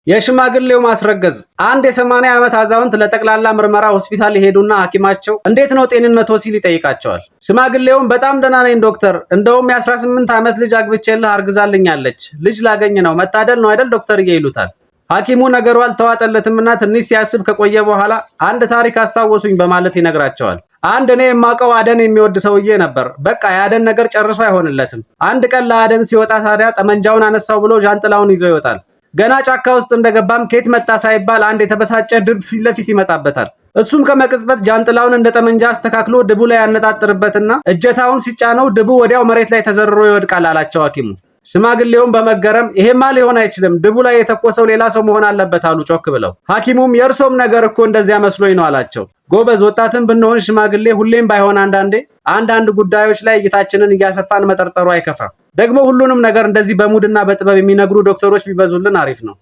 የሽማግሌው ማስረገዝ። አንድ የ80 ዓመት አዛውንት ለጠቅላላ ምርመራ ሆስፒታል ይሄዱና ሐኪማቸው እንዴት ነው ጤንነቶ ሲል ይጠይቃቸዋል። ሽማግሌውም በጣም ደህና ነኝ ዶክተር፣ እንደውም የ18 ዓመት ልጅ አግብቼልህ አርግዛልኛለች፣ ልጅ ላገኝ ነው፣ መታደል ነው አይደል ዶክተርዬ ይሉታል። ሐኪሙ ነገሩ አልተዋጠለትምና ትንሽ ሲያስብ ከቆየ በኋላ አንድ ታሪክ አስታወሱኝ በማለት ይነግራቸዋል። አንድ እኔ የማውቀው አደን የሚወድ ሰውዬ ነበር። በቃ የአደን ነገር ጨርሶ አይሆንለትም። አንድ ቀን ለአደን ሲወጣ ታዲያ ጠመንጃውን አነሳው ብሎ ዣንጥላውን ይዞ ይወጣል። ገና ጫካ ውስጥ እንደገባም ከየት መጣ ሳይባል አንድ የተበሳጨ ድብ ፊት ለፊት ይመጣበታል። እሱም ከመቅጽበት ጃንጥላውን እንደ ጠመንጃ አስተካክሎ ድቡ ላይ ያነጣጥርበትና እጀታውን ሲጫነው ድቡ ወዲያው መሬት ላይ ተዘርሮ ይወድቃል አላቸው ሐኪሙ። ሽማግሌውም በመገረም ይሄማ ሊሆን አይችልም፣ ድቡ ላይ የተኮሰው ሌላ ሰው መሆን አለበት አሉ ጮክ ብለው። ሐኪሙም የእርሶም ነገር እኮ እንደዚያ መስሎኝ ነው አላቸው። ጎበዝ፣ ወጣትን ብንሆን ሽማግሌ ሁሌም ባይሆን አንዳንድ ጉዳዮች ላይ እይታችንን እያሰፋን መጠርጠሩ አይከፋም። ደግሞ ሁሉንም ነገር እንደዚህ በሙድና በጥበብ የሚነግሩ ዶክተሮች ቢበዙልን አሪፍ ነው።